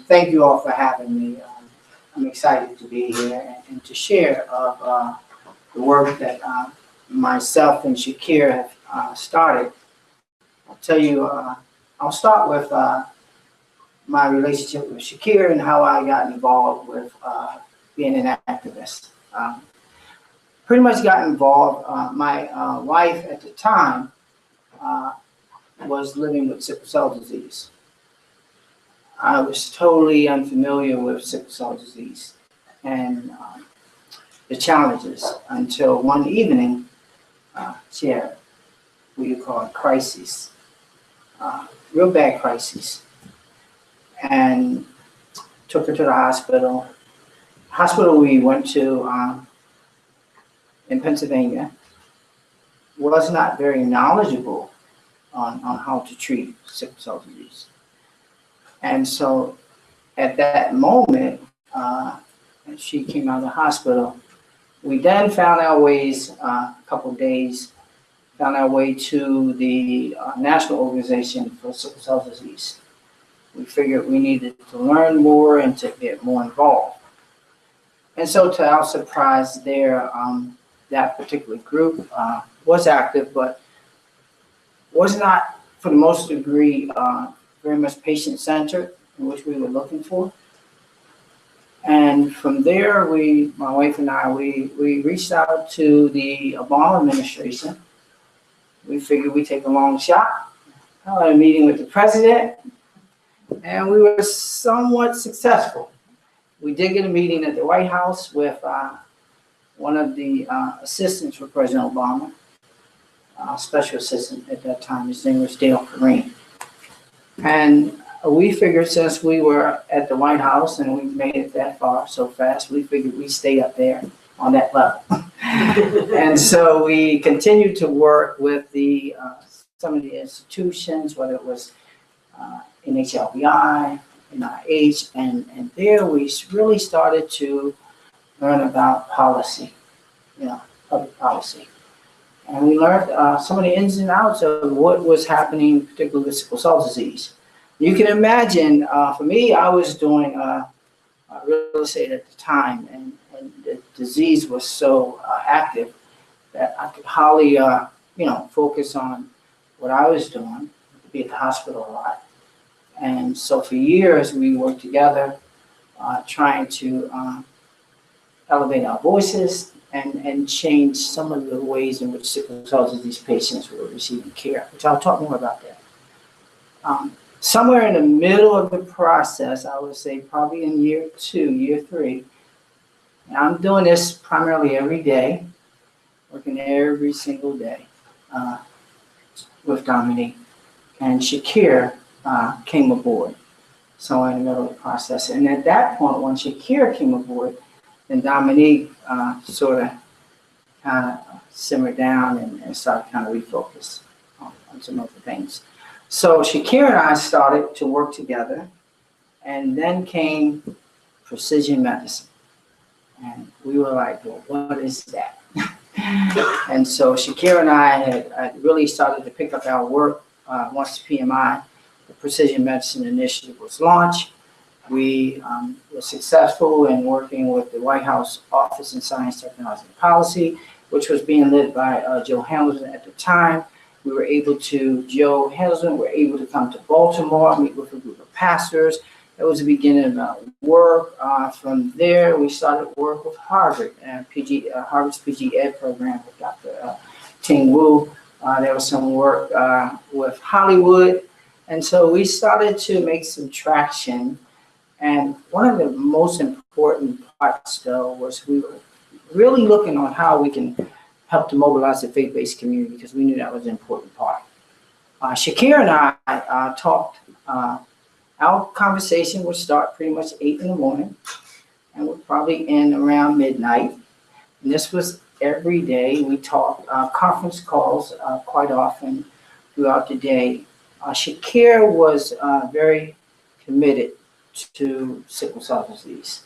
Thank you all for having me. I'm excited to be here and to share of the work that myself and Shakir have started. I'll tell you, I'll start with my relationship with Shakir and how I got involved with being an activist. Pretty much got involved. My wife at the time was living with sickle cell disease. I was totally unfamiliar with sickle cell disease and the challenges until one evening she had what you call a crisis, real bad crisis, and took her to the hospital. Hospital we went to in Pennsylvania was not very knowledgeable on how to treat sickle cell disease. And so at that moment, she came out of the hospital. We then found our ways, a couple of days, found our way to the National Organization for Sickle Cell Disease. We figured we needed to learn more and to get more involved. And so to our surprise there, that particular group was active, but was not, for the most degree, very much patient-centered, in which we were looking for. And from there, my wife and I, we reached out to the Obama administration. We figured we'd take a long shot. I had a meeting with the president, and we were somewhat successful. We did get a meeting at the White House with one of the assistants for President Obama, special assistant at that time. His name was Dale Kareem. And we figured since we were at the White House and we made it that far so fast, we figured we'd stay up there on that level. And so we continued to work with some of the institutions, whether it was NHLBI, NIH, and there we really started to learn about policy, public policy. And we learned some of the ins and outs of what was happening, particularly with sickle cell disease. You can imagine, for me, I was doing real estate at the time, and the disease was so active that I could hardly, focus on what I was doing, be at the hospital a lot. And so for years, we worked together, trying to elevate our voices and change some of the ways in which sickle cell disease patients were receiving care, which I'll talk more about that. Somewhere in the middle of the process, I would say probably in year 2, year 3, and I'm doing this primarily every day, working every single day with Dominique, and Shakir came aboard somewhere in the middle of the process. And at that point, when Shakir came aboard, then Dominique sort of kind of simmered down and started kind of refocus on some other things. So Shakir and I started to work together, and then came precision medicine. And we were like, well, what is that? And so Shakir and I had really started to pick up our work once the PMI, the Precision Medicine Initiative, was launched. We were successful in working with the White House Office in Science, Technology, and Policy, which was being led by Joe Hamilton at the time. Joe Hamilton were able to come to Baltimore, meet with a group of pastors. That was the beginning of our work. From there, we started work with Harvard and Harvard's PG Ed program with Dr. Ting Wu. There was some work with Hollywood. And so we started to make some traction. And one of the most important parts, though, was we were really looking on how we can help to mobilize the faith-based community, because we knew that was an important part. Shakir and I talked. Our conversation would start pretty much 8 in the morning and would probably end around midnight. And this was every day. We talked conference calls quite often throughout the day. Shakir was very committed to sickle cell disease.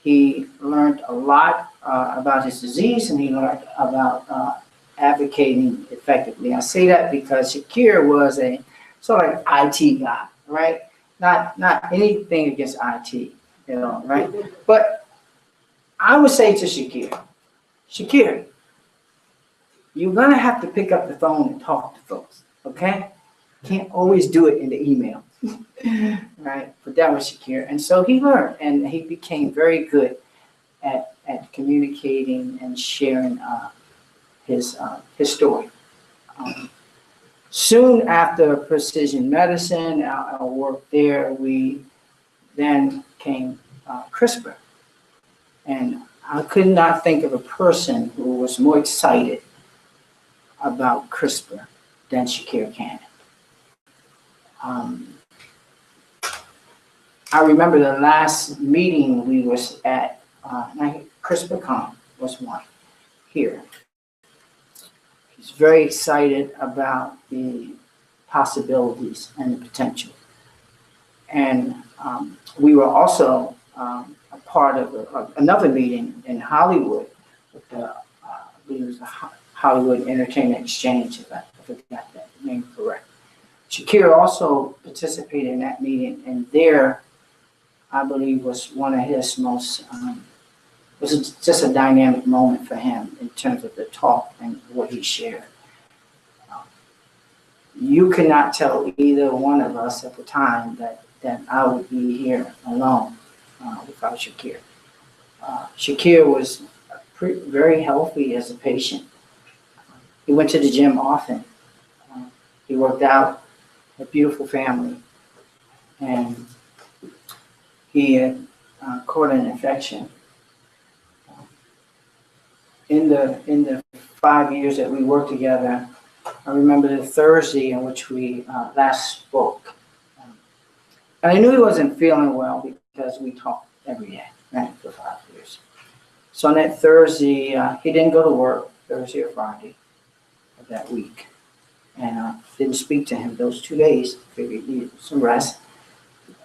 He learned a lot about his disease, and he learned about advocating effectively. I say that because Shakir was a sort of IT guy, right? not anything against IT, you know, right? But I would say to Shakir, you're gonna have to pick up the phone and talk to folks, okay? Can't always do it in the email, right? But that was Shakir, and so he learned, and he became very good at communicating and sharing his story. Soon after precision medicine, our work there, we then came CRISPR. And I could not think of a person who was more excited about CRISPR than Shakir Cannon. I remember the last meeting we was at, CRISPRCon was one here. He's very excited about the possibilities and the potential. And we were also a part of another meeting in Hollywood with the, I believe it was the Hollywood Entertainment Exchange, if I forgot that name correct. Shakir also participated in that meeting, and there, I believe, was one of his most, was just a dynamic moment for him in terms of the talk and what he shared. You could not tell either one of us at the time that I would be here alone without Shakir. Shakir was very healthy as a patient. He went to the gym often. He worked out, had a beautiful family, and he had caught an infection. In the 5 years that we worked together, I remember the Thursday in which we last spoke. And I knew he wasn't feeling well because we talked every day, right, for 5 years. So on that Thursday, he didn't go to work, Thursday or Friday of that week. And didn't speak to him those 2 days, figured he needed some rest.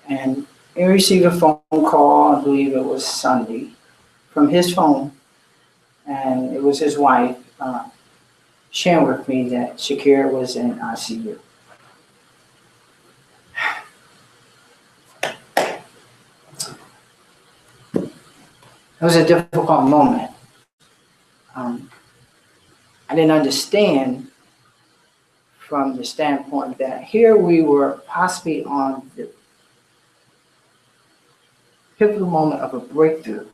And he received a phone call, I believe it was Sunday, from his phone. And it was his wife sharing with me that Shakir was in ICU. It was a difficult moment. I didn't understand from the standpoint that here we were possibly on the pivotal moment of a breakthrough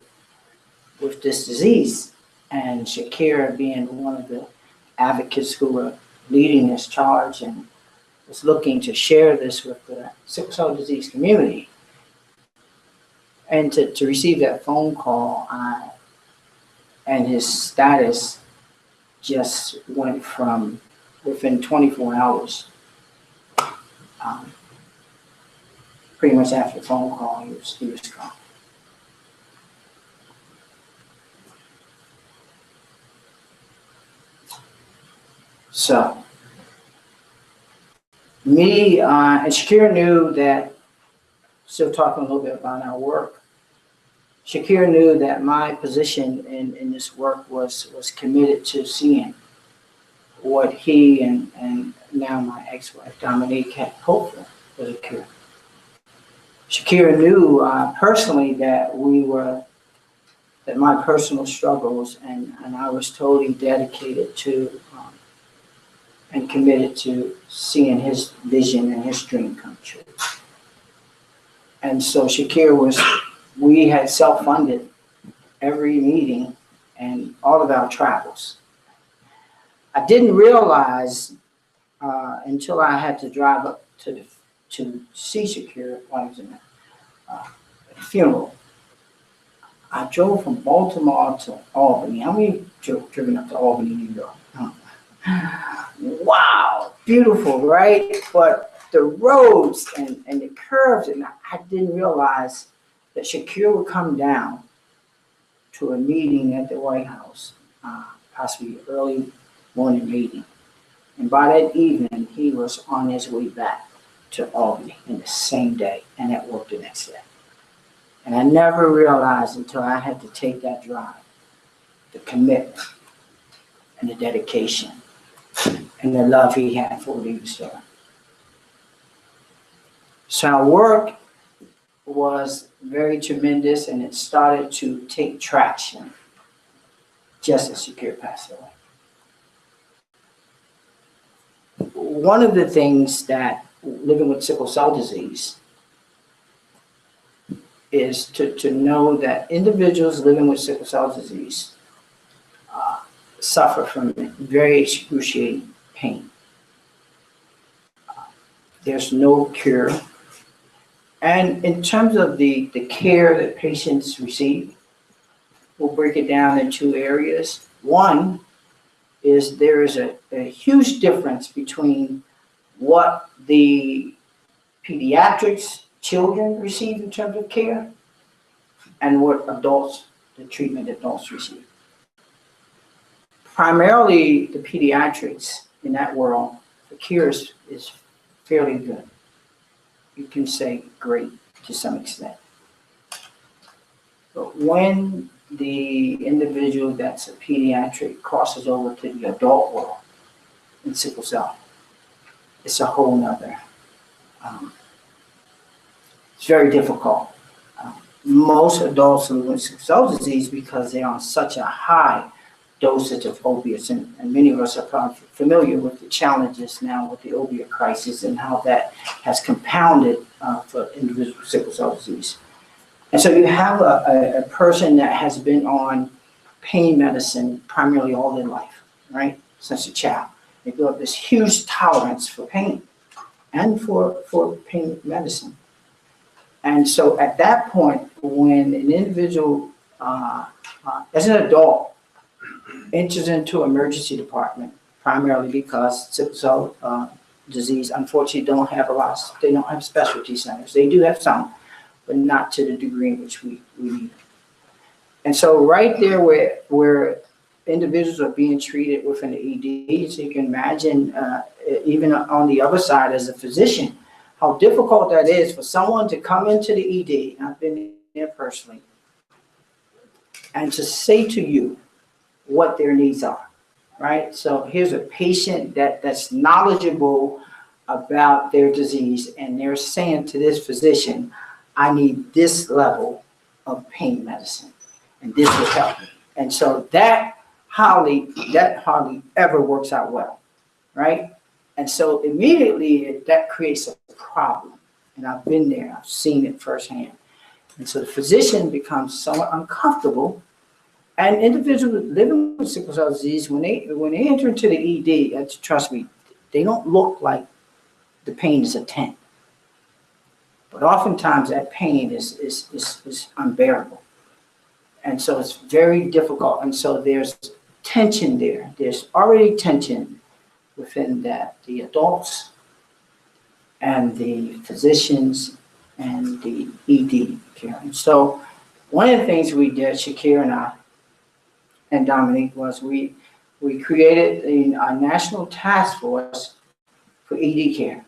with this disease, and Shakir being one of the advocates who were leading this charge and was looking to share this with the sickle cell disease community. And to receive that phone call and his status just went from within 24 hours. Pretty much after the phone call, he was gone. So, me and Shakir knew that, still talking a little bit about our work, Shakir knew that my position in this work was committed to seeing what he and now my ex-wife Dominique had hoped for was a cure. Shakir knew personally that my personal struggles, and I was totally dedicated to and committed to seeing his vision and his dream come true. And so we had self-funded every meeting and all of our travels. I didn't realize until I had to drive up to see Shakir while he was in a funeral. I drove from Baltimore to Albany. How many driven up to Albany, New York? Wow, beautiful, right? But the roads and the curves, and I didn't realize that Shakir would come down to a meeting at the White House, possibly early morning meeting. And by that evening, he was on his way back to Albany in the same day and at work the next day. And I never realized until I had to take that drive, the commitment and the dedication and the love he had for what he was doing. So our work was very tremendous, and it started to take traction just as Shakir passed away. One of the things that living with sickle cell disease is to know that individuals living with sickle cell disease suffer from very excruciating pain. There's no cure. And in terms of the care that patients receive, we'll break it down in two areas. One is there is a huge difference between what the pediatrics, children receive in terms of care, and what adults, the treatment adults receive. Primarily the pediatrics in that world, the care is fairly good. You can say great to some extent. But when the individual that's a pediatric crosses over to the adult world in sickle cell, it's a whole nother. It's very difficult. Most adults live with sickle cell disease because they're on such a high dosage of opiates, and many of us are probably familiar with the challenges now with the opiate crisis and how that has compounded for individuals with sickle cell disease. And so you have a person that has been on pain medicine primarily all their life, right? Since a child. They build this huge tolerance for pain and for pain medicine. And so at that point, when an individual, as an adult, enters into emergency department, primarily because sickle cell disease, unfortunately, they don't have specialty centers. They do have some, but not to the degree in which we need. And so right there where individuals are being treated within the ED, so you can imagine, even on the other side as a physician, how difficult that is for someone to come into the ED, and I've been there personally, and to say to you what their needs are, right? So here's a patient that's knowledgeable about their disease, and they're saying to this physician, I need this level of pain medicine, and this will help me. And so that hardly ever works out well, right? And so immediately that creates a problem. And I've been there, I've seen it firsthand. And so the physician becomes somewhat uncomfortable. And individuals living with sickle cell disease, when they enter into the ED, trust me, they don't look like the pain is a 10. But oftentimes that pain is unbearable. And so it's very difficult. And so there's tension there. There's already tension within that, the adults and the physicians and the ED care. And so one of the things we did, Shakir and I and Dominique, was we created a national task force for ED care.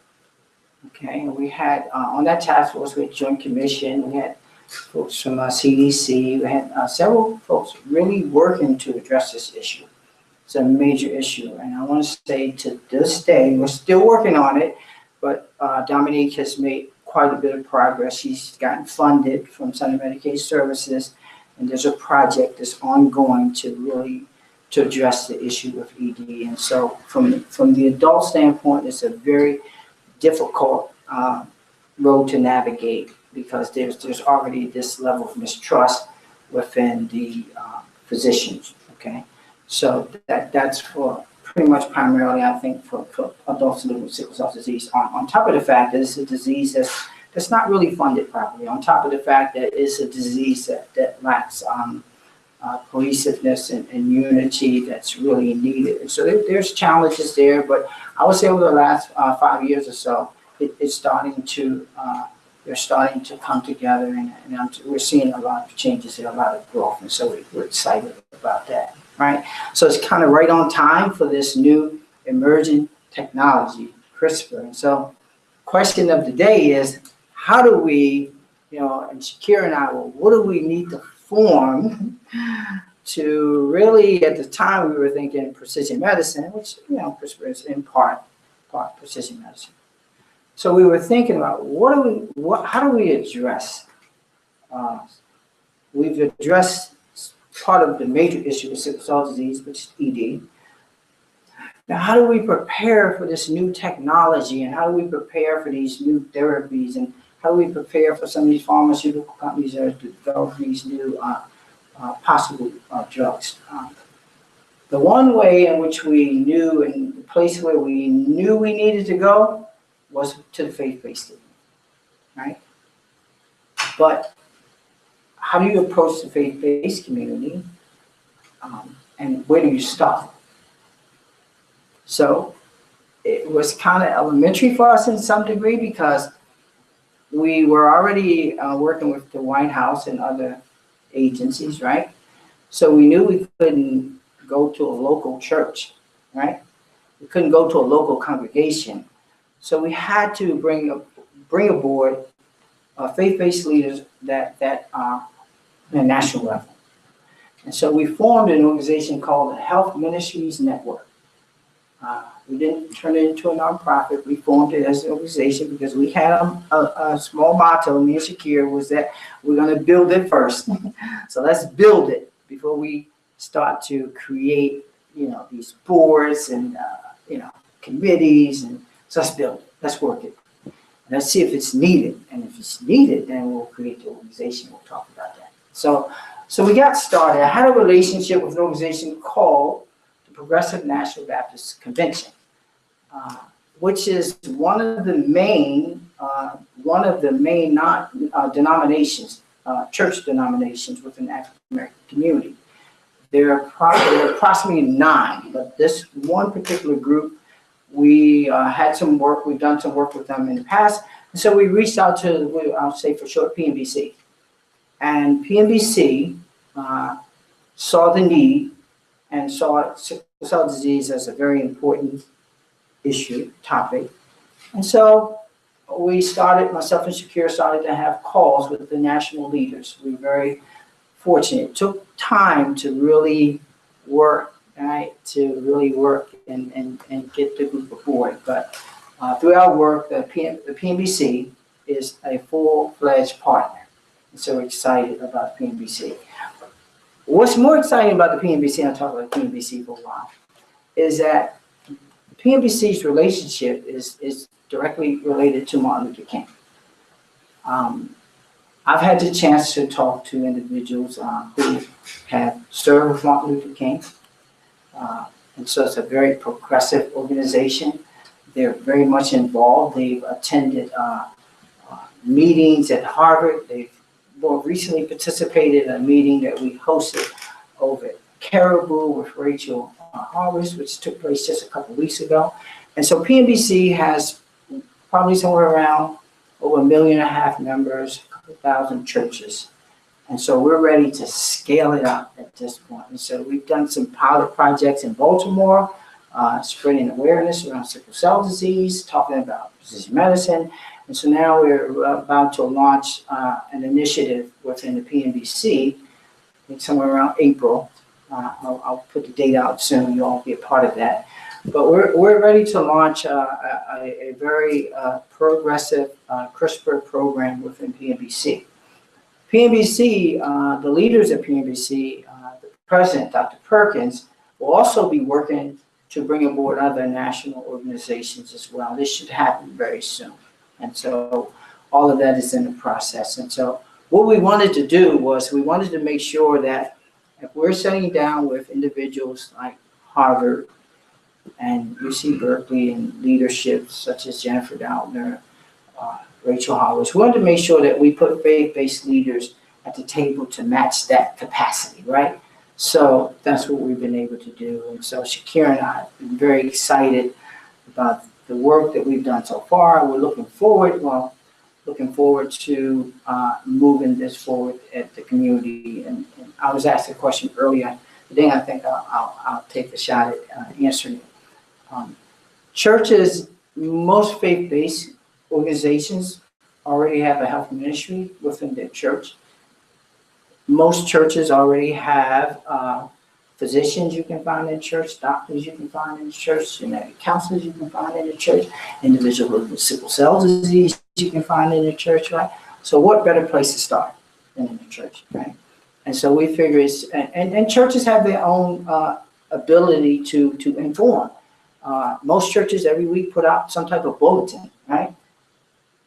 Okay, and we had on that task force, we had Joint Commission, we had folks from CDC, we had several folks really working to address this issue. It's a major issue, and I want to say to this day, we're still working on it, but Dominique has made quite a bit of progress. She's gotten funded from Center for Medicaid Services, and there's a project that's ongoing to address the issue of ED. And so from the adult standpoint, it's a very difficult road to navigate because there's already this level of mistrust within the physicians, okay? So that's for pretty much primarily, I think, for adults living with sickle cell disease. On top of the fact that it's a disease that's not really funded properly, on top of the fact that it's a disease that lacks cohesiveness and unity that's really needed. And so there's challenges there, but I would say over the last 5 years or so, it's starting to, they're starting to come together, and we're seeing a lot of changes here, a lot of growth, and so we're excited about that. Right, so it's kind of right on time for this new emerging technology, CRISPR. And so, question of the day is, how do we, and Shakir and I, what do we need to form to really, at the time we were thinking precision medicine, which CRISPR is in part precision medicine. So we were thinking about how do we address, we've addressed part of the major issue with sickle cell disease, which is ED. Now, how do we prepare for this new technology, and how do we prepare for these new therapies, and how do we prepare for some of these pharmaceutical companies that are developing these new possible drugs? The one way in which we knew, and the place where we knew we needed to go, was to the faith-based community, right? But how do you approach the faith-based community, and where do you start? So it was kind of elementary for us in some degree, because we were already working with the White House and other agencies, right? So we knew we couldn't go to a local church, right? We couldn't go to a local congregation. So we had to bring aboard faith-based leaders that are at a national level. And so we formed an organization called the Health Ministries Network. We didn't turn it into a nonprofit. We formed it as an organization because we had a small motto, me and Shakir, was that we're going to build it first. So let's build it before we start to create, these boards and, committees. And so let's build it. Let's work it. Let's see if it's needed. And if it's needed, then we'll create the organization. We'll talk about that. So we got started. I had a relationship with an organization called the Progressive National Baptist Convention, which is one of the main denominations, church denominations within the African American community. There are approximately 9, but this one particular group, we had some work. We've done some work with them in the past, and so we reached out to, I'll say for short, PMBC, and PMBC saw the need and saw sickle cell disease as a very important topic. And so we started, myself and Shakir started to have calls with the national leaders. We were very fortunate. It took time to really work, right? To really work and get the group aboard. But through our work, the PMBC is a full-fledged partner. And so we're excited about PMBC. What's more exciting about the PMBC, and I'll talk about PMBC for a while, is that PMBC's relationship is directly related to Martin Luther King. I've had the chance to talk to individuals who have served with Martin Luther King. And so it's a very progressive organization. They're very much involved. They've attended meetings at Harvard. They've more recently participated in a meeting that we hosted over at Caribou with Rachel Harvest, which took place just a couple of weeks ago. And so PMBC has probably somewhere around over 1.5 million members, a couple thousand churches. And so we're ready to scale it up at this point. And so we've done some pilot projects in Baltimore, spreading awareness around sickle cell disease, talking about precision medicine. And so now we're about to launch an initiative within the PMBC, I think somewhere around April. I'll put the date out soon. You'll all be a part of that. But we're ready to launch a very progressive CRISPR program within PMBC. PMBC, the leaders of PMBC, the president, Dr. Perkins, will also be working to bring aboard other national organizations as well. This should happen very soon. And so all of that is in the process. And so what we wanted to do was we wanted to make sure that if we're sitting down with individuals like Harvard and UC Berkeley and leadership such as Jennifer Doudna, Rachel Howard, we wanted to make sure that we put faith-based leaders at the table to match that capacity, right? So that's what we've been able to do. And so Shakir and I have been very excited about the work that we've done so far. We're looking forward to moving this forward at the community. And I was asked a question earlier today. I think I'll take a shot at answering it. Churches, most faith-based organizations already have a health ministry within their church. Most churches already have physicians you can find in church, doctors you can find in the church, genetic counselors you can find in the church, individuals with sickle cell disease you can find in the church, right? So what better place to start than in the church, right? And so we figure and churches have their own ability to inform. Most churches every week put out some type of bulletin, right?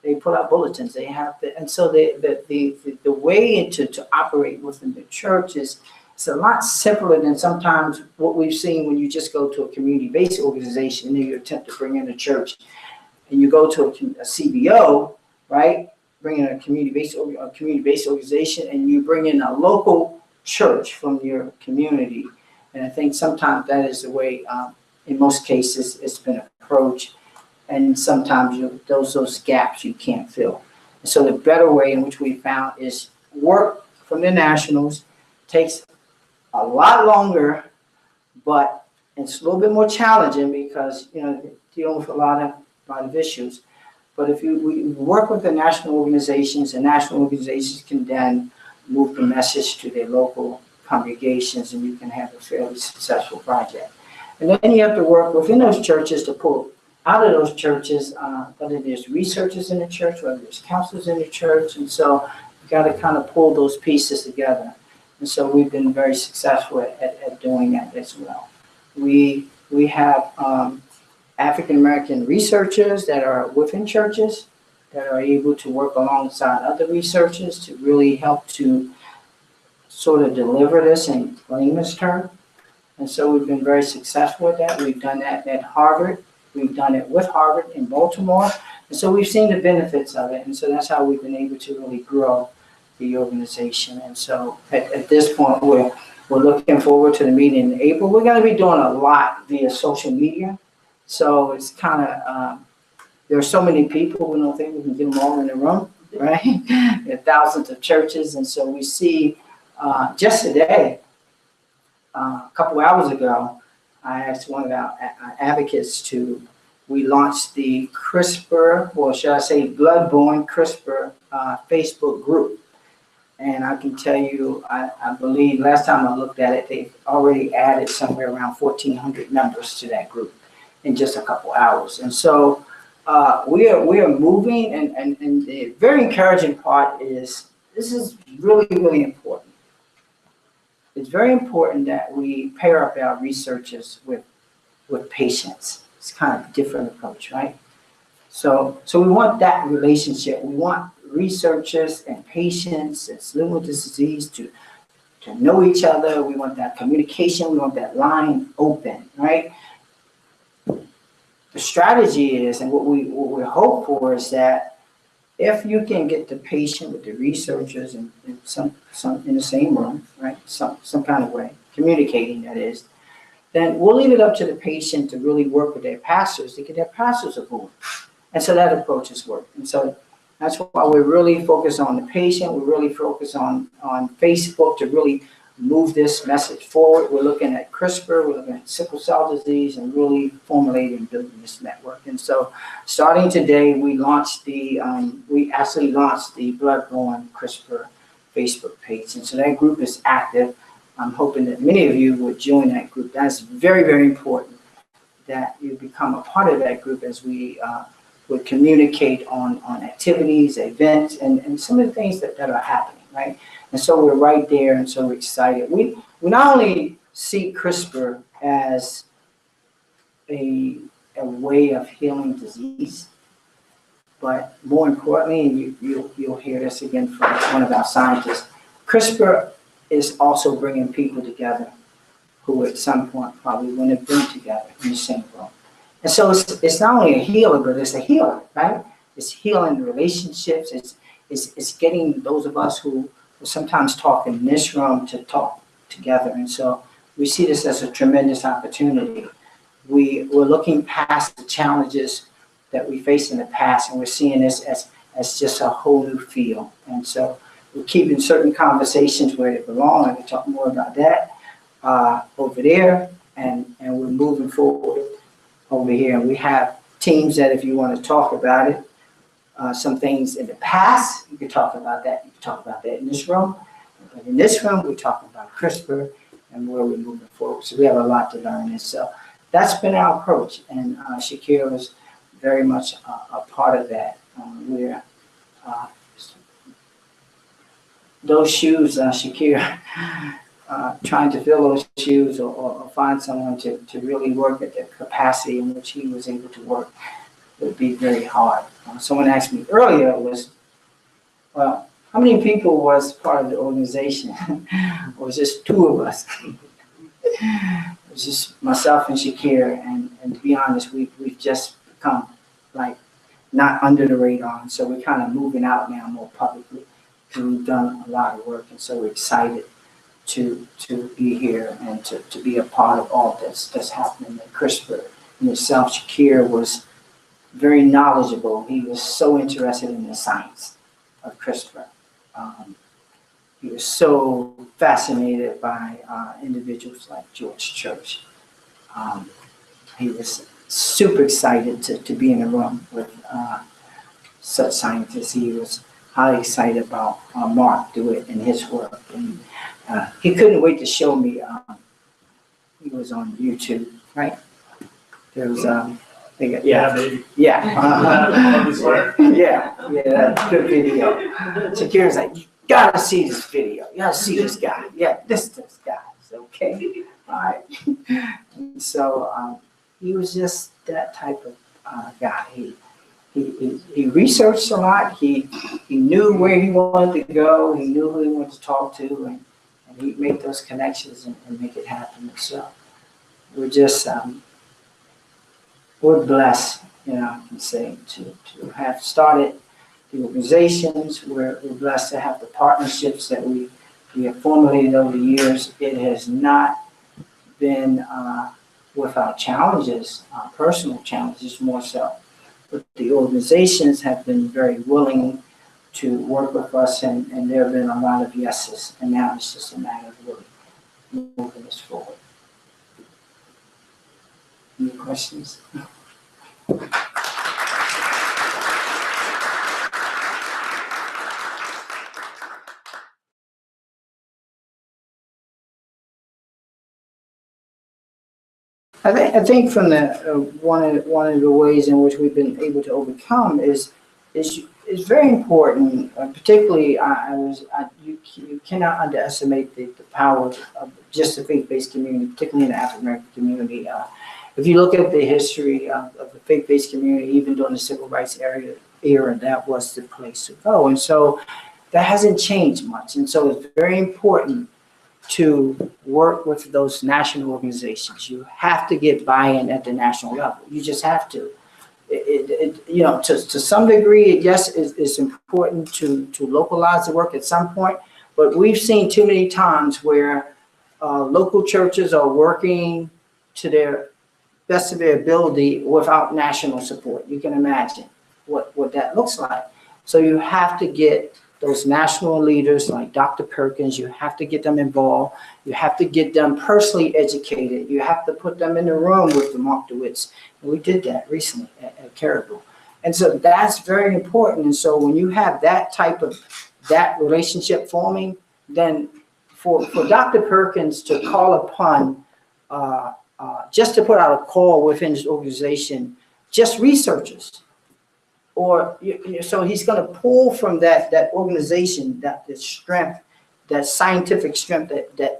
They put out bulletins. They have and so the way to operate within the church is it's a lot simpler than sometimes what we've seen when you just go to a community-based organization and you attempt to bring in a church, and you go to a CBO, right? Bring in a community-based organization, and you bring in a local church from your community. And I think sometimes that is the way, in most cases, it's been approached. And sometimes those gaps you can't fill. And so the better way in which we found is work from the nationals takes a lot longer, but it's a little bit more challenging because dealing with a lot of issues. But if we work with the national organizations can then move the message to their local congregations, and you can have a fairly successful project. And then you have to work within those churches to pull out of those churches, whether there's researchers in the church, whether there's counselors in the church, and so you got to kind of pull those pieces together. And so we've been very successful at doing that as well. We have African American researchers that are within churches that are able to work alongside other researchers to really help to sort of deliver this in layman's terms. And so we've been very successful with that. We've done that at Harvard. We've done it with Harvard in Baltimore. And so we've seen the benefits of it. And so that's how we've been able to really grow the organization. And so at this point, we're looking forward to the meeting in April. We're going to be doing a lot via social media. So it's kind of, there are so many people, we don't think we can get them all in the room, right? There are thousands of churches. And so we see just today, a couple hours ago, I asked one of our advocates we launched the CRISPR, or should I say blood-borne CRISPR Facebook group. And I can tell you, I believe last time I looked at it, they've already added somewhere around 1,400 members to that group in just a couple hours. And so we are moving, and the very encouraging part is this is really, really important. It's very important that we pair up our researchers with patients. It's kind of a different approach, right? So we want that relationship. We want researchers and patients that's living with this disease to know each other. We want that communication. We want that line open, right? The strategy is, and what we hope for is that if you can get the patient with the researchers and some in the same room, right? Some kind of way, communicating that is, then we'll leave it up to the patient to really work with their pastors to get their pastors aboard. And so that approach has worked. And so that's why we're really focused on the patient. We're really focused on Facebook to really move this message forward. We're looking at CRISPR, we're looking at sickle cell disease, and really formulating and building this network. And so starting today, we actually launched the blood-borne CRISPR Facebook page. And so that group is active. I'm hoping that many of you would join that group. That's very, very important that you become a part of that group as we would communicate on activities, events, and some of the things that are happening, right? And so we're right there, and so we're excited. We not only see CRISPR as a way of healing disease, but more importantly, and you'll hear this again from one of our scientists, CRISPR is also bringing people together who at some point probably wouldn't have been together in the same room. And so it's not only a healer, but it's a healer, right? It's healing relationships. It's getting those of us who sometimes talk in this room to talk together. And so we see this as a tremendous opportunity. We're looking past the challenges that we faced in the past, and we're seeing this as just a whole new field. And so we're keeping certain conversations where they belong. I can talk more about that over there, and we're moving forward over here. And we have teams that if you want to talk about it, some things in the past, you can talk about that. You can talk about that in this room. But in this room, we're talking about CRISPR and where we're moving forward. So we have a lot to learn. And so that's been our approach. And Shakir was very much a part of that. We're those shoes, Shakir, trying to fill those shoes or find someone to really work at the capacity in which he was able to work would be very hard. Someone asked me earlier well, how many people was part of the organization? It was just two of us. It was just myself and Shakir, and to be honest, we've just become like not under the radar, and so we're kind of moving out now more publicly. And we've done a lot of work, and so we're excited to be here and to be a part of all that's happening at CRISPR. In itself, Shakir was very knowledgeable. He was so interested in the science of CRISPR. He was so fascinated by individuals like George Church. He was super excited to be in a room with such scientists. He was highly excited about Mark DeWitt and his work. And he couldn't wait to show me. He was on YouTube, right? There was Maybe. yeah, that's good video. Shakir's like, you gotta see this video. You gotta see this guy. Yeah, this guy. It's okay. All right. So he was just that type of guy. He researched a lot. He knew where he wanted to go. He knew who he wanted to talk to, and he'd make those connections and make it happen. So we're just we're blessed, I can say, to have started the organizations. We're blessed to have the partnerships that we have formulated over the years. It has not been without challenges, personal challenges more so. But the organizations have been very willing to work with us, and there have been a lot of yeses, and now it's just a matter of really moving this forward. Any questions? I think from the one of the ways in which we've been able to overcome is very important. Particularly, you cannot underestimate the power of just the faith-based community, particularly in the African American community. If you look at the history of the faith-based community, even during the civil rights era, that was the place to go, and so that hasn't changed much. And so it's very important to work with those national organizations. You have to get buy-in at the national level. You just have to. To some degree, yes, it's important to localize the work at some point, but we've seen too many times where local churches are working to their best of their ability without national support. You can imagine what that looks like. So you have to get those national leaders like Dr. Perkins, you have to get them involved. You have to get them personally educated. You have to put them in the room with the Mark DeWitts. And we did that recently at Caribou. And so that's very important. And so when you have that type of that relationship forming, then for Dr. Perkins to call upon, just to put out a call within his organization, just researchers, or so he's going to pull from that organization, that strength, that scientific strength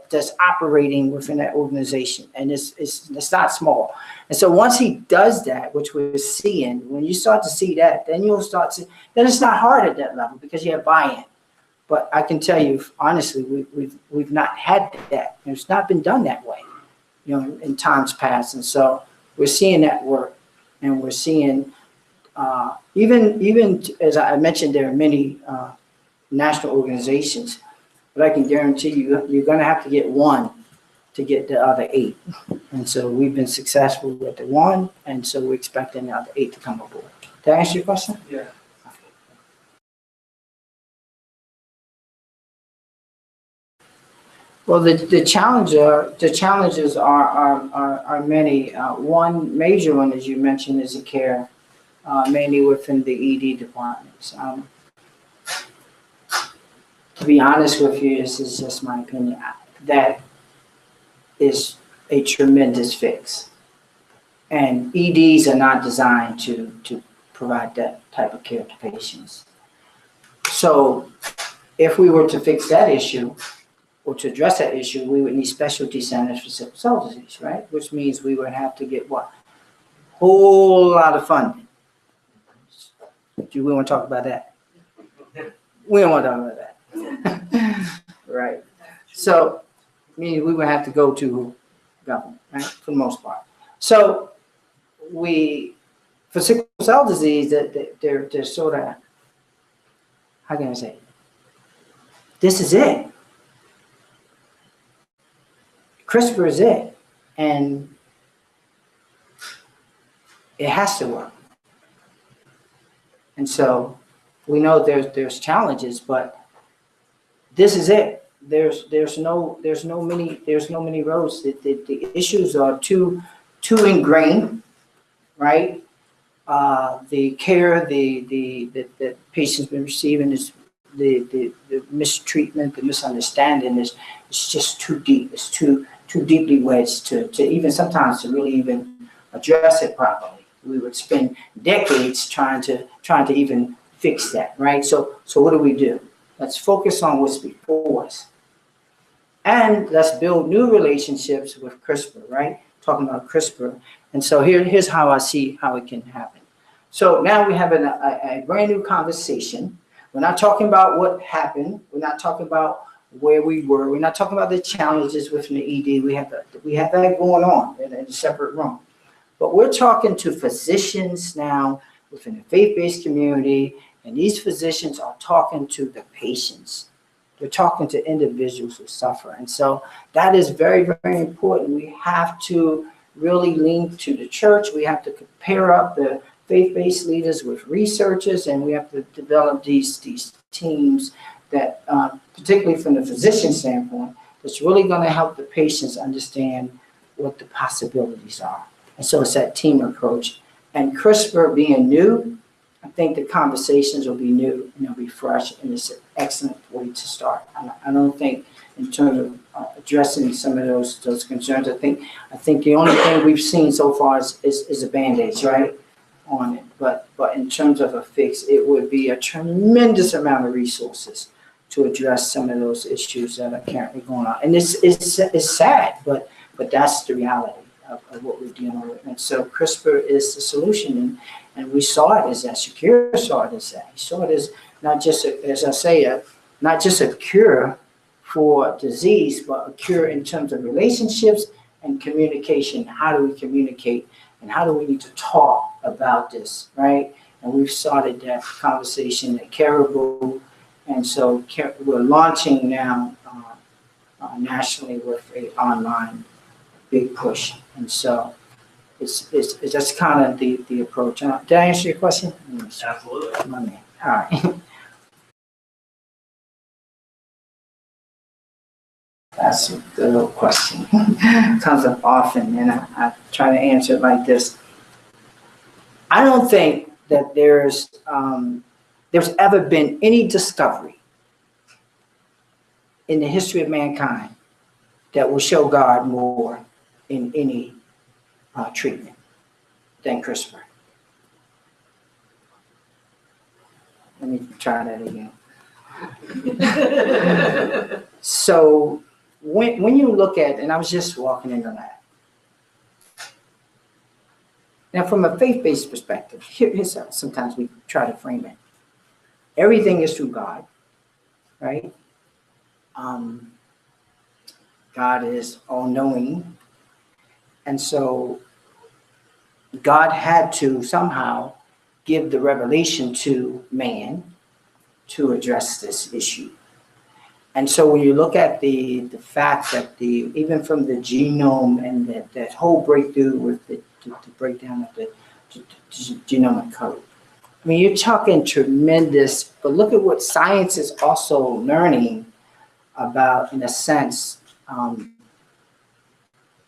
that's operating within that organization, and it's not small. And so once he does that, which we're seeing, when you start to see that, then you'll start to. Then it's not hard at that level because you have buy-in. But I can tell you honestly, we've not had that. It's not been done that way, in times past. And so we're seeing that work, and we're seeing. Even as I mentioned, there are many national organizations, but I can guarantee you, you're going to have to get one to get the other 8. And so we've been successful with the one, and so we're expecting the other 8 to come aboard. Did I answer your question? Yeah. Well, the challenges are many. One major one, as you mentioned, is the care. Mainly within the ED departments. To be honest with you, this is just my opinion, that is a tremendous fix. And EDs are not designed to provide that type of care to patients. So if we were to fix that issue, or to address that issue, we would need specialty centers for sickle cell disease, right? Which means we would have to get what? Whole lot of funding. Do we want to talk about that? We don't want to talk about that. Right. So, meaning we would have to go to government, right? For the most part. So, for sickle cell disease, they're sort of, how can I say it? This is it. CRISPR is it. And it has to work. And so we know there's challenges, but this is it. There's no many roads. The issues are too ingrained, right? The care the patient's been receiving is the mistreatment, the misunderstanding is just too deep. It's too deeply wedged to even sometimes to really even address it properly. We would spend decades trying to even fix that, right? So what do? Let's focus on what's before us. And let's build new relationships with CRISPR, right? Talking about CRISPR. And so here's how I see how it can happen. So now we have a brand new conversation. We're not talking about what happened. We're not talking about where we were. We're not talking about the challenges within the ED. We have that going on in a separate room. But we're talking to physicians now within the faith-based community, and these physicians are talking to the patients. They're talking to individuals who suffer. And so that is very, very important. We have to really lean to the church. We have to pair up the faith-based leaders with researchers, and we have to develop these teams that, particularly from the physician standpoint, that's really going to help the patients understand what the possibilities are. And so it's that team approach. And CRISPR being new, I think the conversations will be new and they'll be fresh, and it's an excellent way to start. I don't think in terms of addressing some of those concerns, I think the only thing we've seen so far is a Band-Aid, right, on it. But in terms of a fix, it would be a tremendous amount of resources to address some of those issues that are currently going on. And it's sad, but that's the reality of what we're dealing with. And so CRISPR is the solution, and we saw it as that. Shakir saw it as that. He saw it as not just, not just a cure for disease, but a cure in terms of relationships and communication. How do we communicate, and how do we need to talk about this, right? And we've started that conversation at Caribou, and so we're launching now nationally with an online big push. And so it's just kind of the approach. Did I answer your question? Absolutely. My man. All right. That's a good little question. Comes up often, and I try to answer it like this. I don't think that there's ever been any discovery in the history of mankind that will show God more in any treatment than CRISPR. Let me try that again. So when you look at, and I was just walking in the lab. Now, from a faith-based perspective, here's how sometimes we try to frame it. Everything is through God, right? God is all-knowing. And so God had to somehow give the revelation to man to address this issue. And so when you look at the fact that even from the genome and that whole breakthrough with the breakdown of the genomic code, I mean, you're talking tremendous, but look at what science is also learning about, in a sense,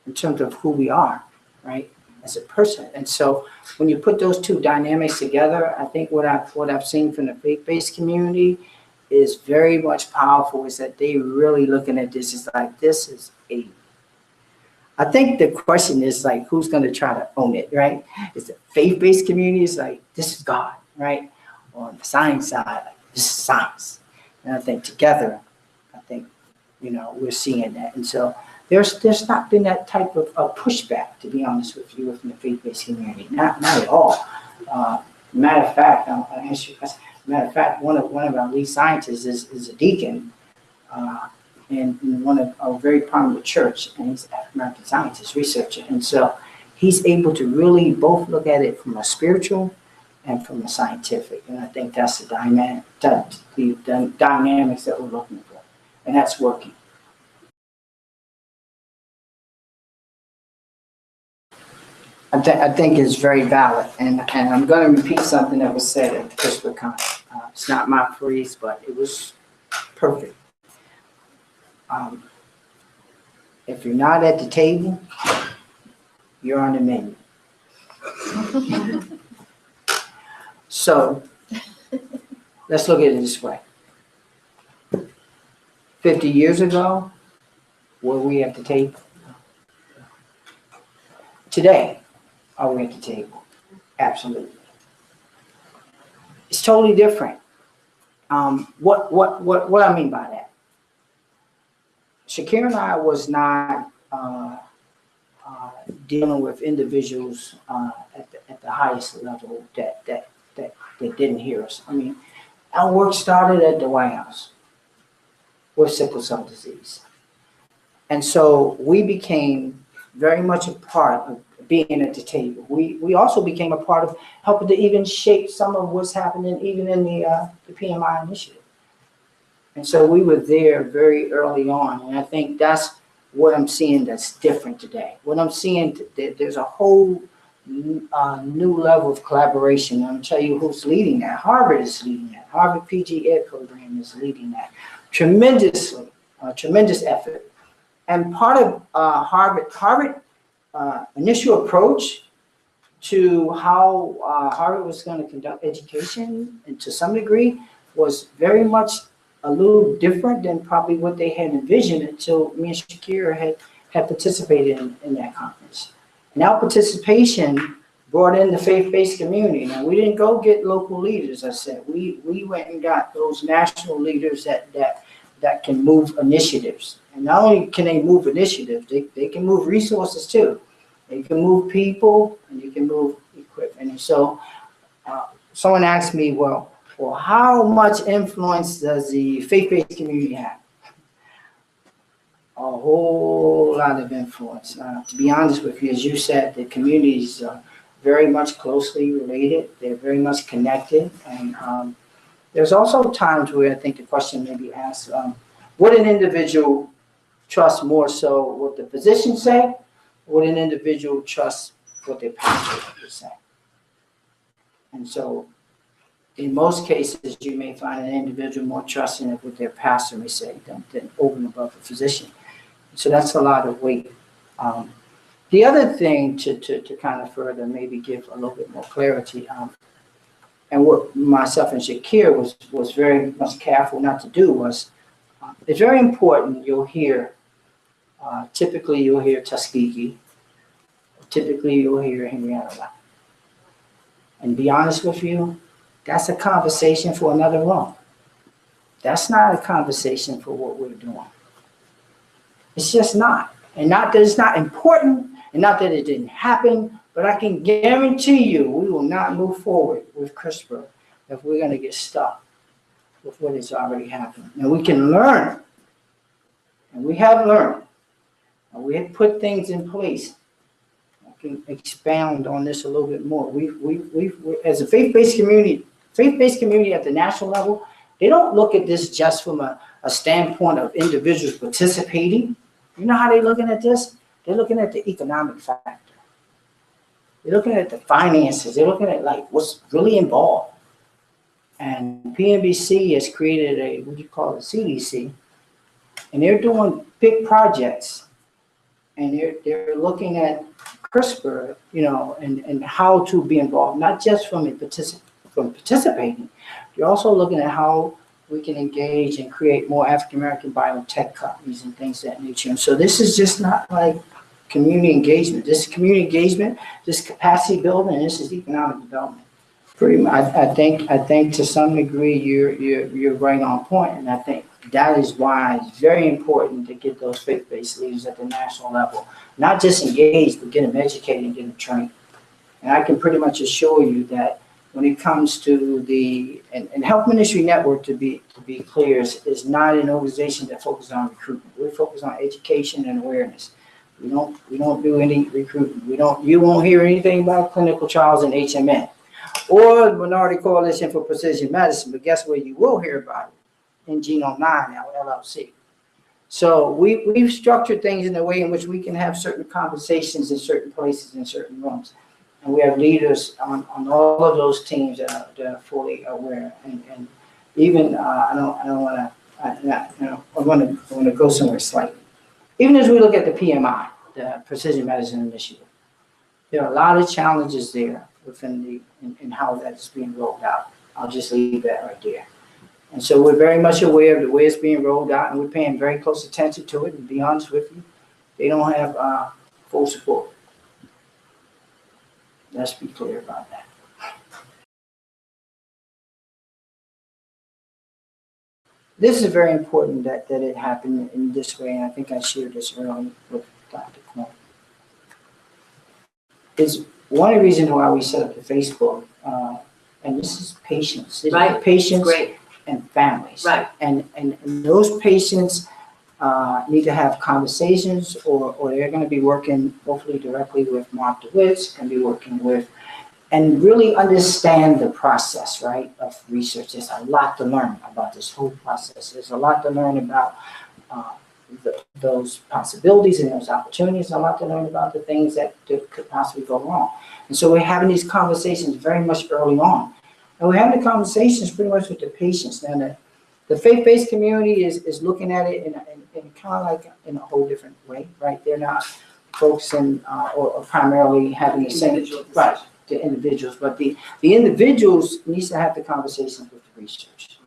in terms of who we are, right, as a person. And so when you put those two dynamics together, I think what I've seen from the faith-based community is very much powerful, is that they really looking at this as like, this is a I think the question is like, who's going to try to own it, right? Is the faith-based community is like, this is God, right? On the science side, like, this is science. And I think together, I think, we're seeing that. And so there's not been that type of pushback, to be honest with you, within the faith-based community. Not at all. Matter of fact, I'll answer your question. Matter of fact, one of our lead scientists is a deacon in one of a very prominent church, and he's an African-American scientist, researcher. And so he's able to really both look at it from a spiritual and from a scientific. And I think that's the dynamics that we're looking for. And that's working. I think it's very valid. And I'm going to repeat something that was said at the CRISPR conference. It's not my phrase, but it was perfect. If you're not at the table, you're on the menu. So let's look at it this way. 50 years ago, were we at the table? Today, are we at the table? Absolutely. It's totally different. What I mean by that? Shakir and I was not dealing with individuals at the highest level that didn't hear us. I mean, our work started at the White House with sickle cell disease. And so we became very much a part of being at the table. We also became a part of helping to even shape some of what's happening even in the PMI initiative. And so we were there very early on. And I think that's what I'm seeing that's different today. What I'm seeing, there's a whole new level of collaboration. I'm tell you who's leading that. Harvard is leading that. Harvard PG Ed program is leading that. Tremendous effort. And part of Harvard initial approach to how Harvard was going to conduct education, and to some degree, was very much a little different than probably what they had envisioned until me and Shakir had participated in that conference. And our participation brought in the faith-based community. Now, we didn't go get local leaders, I said. We went and got those national leaders that can move initiatives. And not only can they move initiatives, they can move resources too. They can move people, and you can move equipment. And so someone asked me, well, how much influence does the faith-based community have? A whole lot of influence. To be honest with you, as you said, the communities are very much closely related. They're very much connected. And there's also times where I think the question may be asked, would an individual trust more so what the physicians say? Would an individual trust what their pastor would say? And so in most cases, you may find an individual more trusting of what their pastor may say than over and above a physician. So that's a lot of weight. The other thing to kind of further maybe give a little bit more clarity, and what myself and Shakir was very much careful not to do was, it's very important you'll hear, typically you'll hear Tuskegee, typically you'll hear Henrietta. And to be honest with you, that's a conversation for another room. That's not a conversation for what we're doing. It's just not. And not that it's not important, and not that it didn't happen, but I can guarantee you we will not move forward with CRISPR if we're going to get stuck with what has already happened. And we can learn, and we have learned, and we have put things in place. I can expound on this a little bit more. We've as a faith-based community at the national level, they don't look at this just from a standpoint of individuals participating. You know how they're looking at this? They're looking at the economic factor. They're looking at the finances. They're looking at like what's really involved. And PMBC has created a, what do you call it, CDC, and they're doing big projects. And they're looking at CRISPR, and how to be involved, not just from participating. You're also looking at how we can engage and create more African-American biotech companies and things of that nature. And so this is just not like community engagement. This is community engagement, this is capacity building, and this is economic development. Pretty much, I think to some degree you're right on point, and I think that is why it's very important to get those faith-based leaders at the national level, not just engaged, but get them educated and get them trained. And I can pretty much assure you that when it comes to the and Health Ministry Network, to be clear, is not an organization that focuses on recruitment. We focus on education and awareness. We don't do any recruitment. You won't hear anything about clinical trials in HMN or the Minority Coalition for Precision Medicine, but guess where you will hear about it? In Genome 9, our LLC. So we've structured things in a way in which we can have certain conversations in certain places, in certain rooms. And we have leaders on all of those teams that are fully aware. And even, I want to go somewhere slightly. Even as we look at the PMI, the Precision Medicine Initiative, there are a lot of challenges there within in how that is being rolled out. I'll just leave that right there. And so we're very much aware of the way it's being rolled out, and we're paying very close attention to it. And to be honest with you, they don't have full support. Let's be clear about that. This is very important that it happened in this way, and I think I shared this earlier with Dr. Corn. Is one of the reasons why we set up the Facebook, and this is patients. Right. Patients. Great. And families. Right. And those patients need to have conversations, or they're going to be working hopefully directly with Mark DeWitt's, going to be working with, and really understand the process, right, of research. There's a lot to learn about this whole process. There's a lot to learn about those possibilities and those opportunities, and a lot to learn about the things that could possibly go wrong. And so we're having these conversations very much early on. And we're having the conversations pretty much with the patients. Now, the faith-based community is looking at it in kind of like in a whole different way, right? They're not focusing or primarily having the same, right, the individuals, but the individuals needs to have the conversations with the research.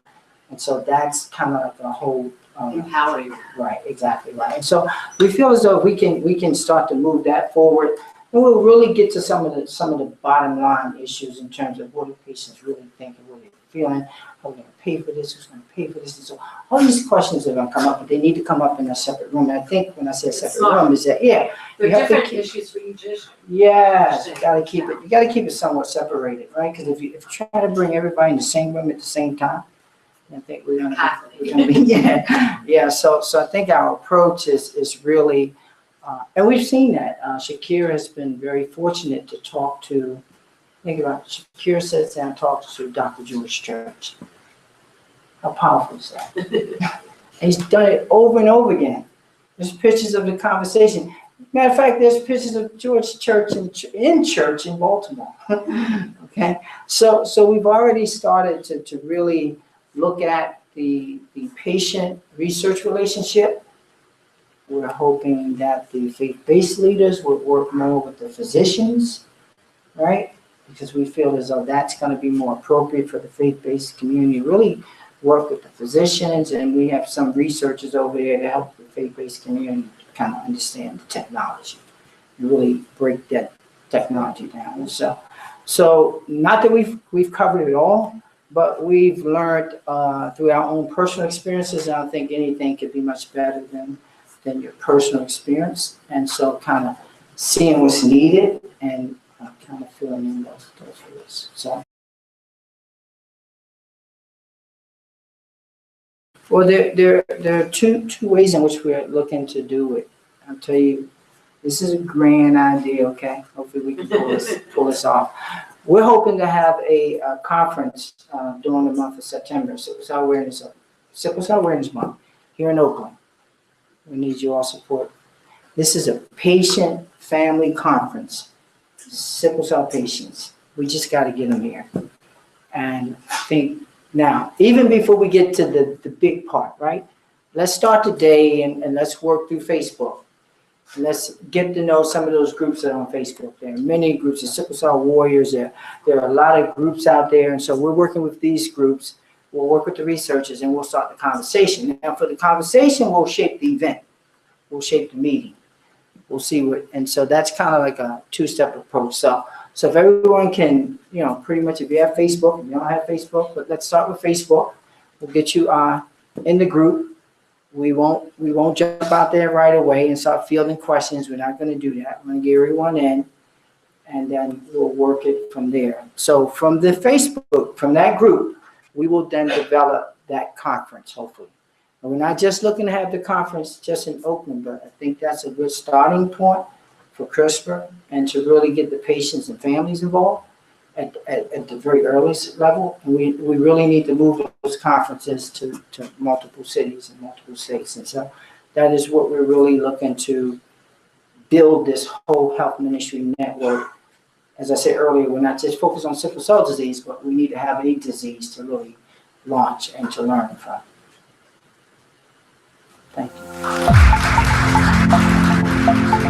And so that's kind of like a whole empowering. Right, exactly right. And so we feel as though we can start to move that forward. And we'll really get to some of the bottom line issues in terms of what do patients really think and what they're feeling. Are we going to pay for this? Who's going to pay for this? And so all these questions are going to come up, but they need to come up in a separate room. And I think when I say a separate room, is that there are different issues for each issue. Yes, you got to keep it. You got to keep it somewhat separated, right? Because if you try to bring everybody in the same room at the same time, I think we're going to be yeah. So I think our approach is really. And we've seen that. Shakir has been very fortunate to talk to, think about it, Shakir sits down and talks to Dr. George Church. How powerful is that? And he's done it over and over again. There's pictures of the conversation. Matter of fact, there's pictures of George Church in church in Baltimore. Okay? So we've already started to really look at the patient research relationship. We're hoping that the faith-based leaders will work more with the physicians, right? Because we feel as though that's going to be more appropriate for the faith-based community. Really work with the physicians, and we have some researchers over there to help the faith-based community kind of understand the technology and really break that technology down. And so not that we've covered it all, but we've learned through our own personal experiences. I don't think anything could be much better than your personal experience, and so kind of seeing what's needed and kind of filling in those ways. So, well, there are two ways in which we're looking to do it. I'll tell you, this is a grand idea. Okay, hopefully we can pull this off. We're hoping to have a conference during the month of September, Sickle Cell Awareness Month here in Oakland. We need your all support. This is a patient family conference. Sickle cell patients. We just got to get them here. And I think now, even before we get to the big part, right? Let's start today and let's work through Facebook. And let's get to know some of those groups that are on Facebook. There are many groups of Sickle Cell Warriors. There are a lot of groups out there. And so we're working with these groups. We'll work with the researchers and we'll start the conversation. Now for the conversation, we'll shape the event. We'll shape the meeting. we'll see what, and so that's kind of like a two-step approach. So if everyone can, pretty much, if you have Facebook, if you don't have Facebook, but let's start with Facebook. We'll get you in the group. We won't jump out there right away and start fielding questions. We're not going to do that. I'm going to get everyone in, and then we'll work it from there. So from the Facebook, from that group, we will then develop that conference, hopefully. And we're not just looking to have the conference just in Oakland, but I think that's a good starting point for CRISPR and to really get the patients and families involved at the very earliest level. And we really need to move those conferences to multiple cities and multiple states. And so that is what we're really looking to build, this whole health ministry network. As I said earlier, we're not just focused on sickle cell disease, but we need to have any disease to really launch and to learn from. Thank you.